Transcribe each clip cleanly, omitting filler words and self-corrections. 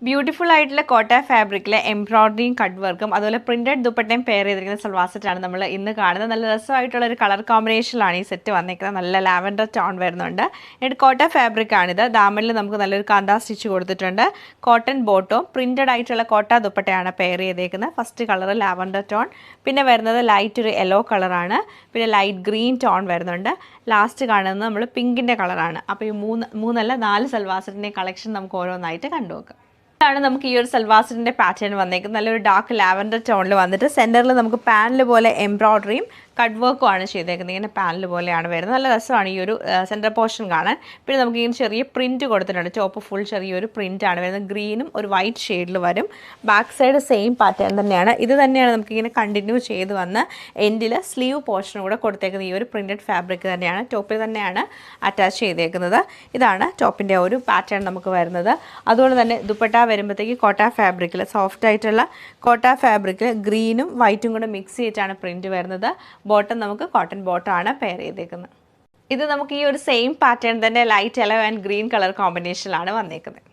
Beautiful ആയിട്ടുള്ള കോട്ട ഫാബ്രിക്കിലെ എംബ്രോയിഡറിയും cut വർക്കും അതുപോലെ പ്രിന്റഡ് ദുപ്പട്ടയും പെയർ ചെയ്തിരിക്കുന്ന സൽവാർ സെറ്റാണ് നമ്മൾ ഇന്ന് കാണുന്നത്. നല്ല രസമായിട്ടുള്ള ഒരു കളർ കോമ്പിനേഷനിലാണ് ഈ സെറ്റ് വന്നിരിക്കുന്നത്. നല്ല ലാവൻഡർ ടോൺ വരുന്നുണ്ട്. എന്നിട്ട് കോട്ട ഫാബ്രിക് ആണിത്. ദാമനിൽ നമുക്ക് നല്ലൊരു കാന്താ സ്റ്റിച്ച് കൊടുത്തിട്ടുണ്ട്. കോട്ടൺ ബോട്ടവും പ്രിന്റഡ് ആയിട്ടുള്ള കോട്ട ദുപ്പട്ടയാണ് പെയർ ചെയ്തേക്കുന്നത്. ഫസ്റ്റ് കളർ ലാവൻഡർ ടോൺ, പിന്നെ വരുന്നത് ലൈറ്റ് ഒരു യെല്ലോ കളറാണ്, പിന്നെ ലൈറ്റ് ഗ്രീൻ ടോൺ വരുന്നുണ്ട്. ലാസ്റ്റ് കാണുന്നത് നമ്മൾ പിങ്കിൻ്റെ കളറാണ്. അപ്പോൾ ഈ മൂന്നല്ല 4 സൽവാർ സെറ്റിൻ്റെ കളക്ഷൻ നമുക്ക് ഓരോന്നായിട്ട് കണ്ടുനോക്കാം. ഇതാണ് നമുക്ക് ഈ ഒരു സൽവാർ സെറ്റിൻ്റെ പാറ്റേൺ വന്നേക്കുന്നത്. നല്ലൊരു ഡാർക്ക് ലാവൻഡർ ടോണിൽ വന്നിട്ട് സെൻറ്ററിൽ നമുക്ക് പാനൽ പോലെ എംബ്രോയിഡറിയും കട്ട് വർക്കും ആണ് ചെയ്തേക്കുന്നത്. ഇങ്ങനെ പാനൽ പോലെയാണ് വരുന്നത്. നല്ല രസമാണ് ഈ ഒരു സെൻറ്റർ പോർഷൻ കാണാൻ. പിന്നെ നമുക്ക് ഇങ്ങനെ ചെറിയ പ്രിൻറ്റ് കൊടുത്തിട്ടുണ്ട്. ടോപ്പ് ഫുൾ ചെറിയൊരു പ്രിൻറ്റാണ് വരുന്നത്. ഗ്രീനും ഒരു വൈറ്റ് ഷെയ്ഡിൽ വരും. ബാക്ക് സൈഡ് സെയിം പാറ്റേൺ തന്നെയാണ്. ഇത് തന്നെയാണ് നമുക്കിങ്ങനെ കണ്ടിന്യൂ ചെയ്ത് വന്ന് എൻഡിൽ സ്ലീവ് പോർഷനും കൂടെ കൊടുത്തേക്കുന്നത്. ഈ ഒരു പ്രിൻറ്റഡ് ഫാബ്രിക് തന്നെയാണ്. ടോപ്പിൽ തന്നെയാണ് അറ്റാച്ച് ചെയ്തേക്കുന്നത്. ഇതാണ് ടോപ്പിൻ്റെ ഒരു പാറ്റേൺ നമുക്ക് വരുന്നത്. അതുകൊണ്ട് തന്നെ ദുപ്പട്ട വരുമ്പോഴത്തേക്ക് കോട്ട ഫാബ്രിക്കിൽ സോഫ്റ്റ് ആയിട്ടുള്ള കോട്ട ഫാബ്രിക്കിൽ ഗ്രീനും വൈറ്റും കൂടെ മിക്സ് ചെയ്തിട്ടാണ് പ്രിൻറ്റ് വരുന്നത്. ബോട്ടം നമുക്ക് കോട്ടൺ ബോട്ടമാണ് പെയർ ചെയ്തേക്കുന്നത്. ഇത് നമുക്ക് ഈ ഒരു സെയിം പാറ്റേൺ തന്നെ light yellow and green colour കോമ്പിനേഷനിലാണ് വന്നേക്കുന്നത്.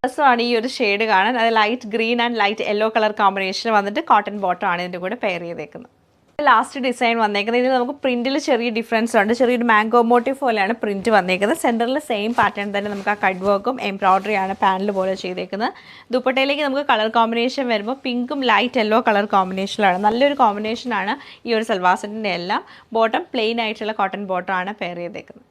രസമാണ് ഈ ഒരു ഷെയ്ഡ് കാണാൻ. അത് light green and light yellow colour കോമ്പിനേഷനിൽ വന്നിട്ട് കോട്ടൺ ബോട്ടം ആണ് ഇതിൻ്റെ കൂടെ പെയർ ചെയ്തേക്കുന്നത്. ലാസ്റ്റ് ഡിസൈൻ വന്നേക്കുന്നത് ഇതിൽ നമുക്ക് പ്രിൻറ്റിൽ ചെറിയ ഡിഫറൻസ് ഉണ്ട്. ചെറിയൊരു മാംഗോ മോട്ടീവ് പോലെയാണ് പ്രിൻറ്റ് വന്നേക്കുന്നത്. സെൻറ്ററിൽ സെയിം പാറ്റേൺ തന്നെ നമുക്ക് ആ കട്ട് വർക്കും എംബ്രോയിഡറിയാണ് പാനൽ പോലെ ചെയ്തേക്കുന്നത്. ദുപ്പട്ടയിലേക്ക് നമുക്ക് കളർ കോമ്പിനേഷൻ വരുമ്പോൾ പിങ്കും ലൈറ്റ് യെല്ലോ കളർ കോമ്പിനേഷനിലാണ്. നല്ലൊരു കോമ്പിനേഷനാണ് ഈ ഒരു സൽവാർ സെറ്റിൻ്റെ എല്ലാം. ബോട്ടം പ്ലെയിൻ ആയിട്ടുള്ള കോട്ടൺ ബോട്ടം ആണ് പെയർ ചെയ്തേക്കുന്നത്.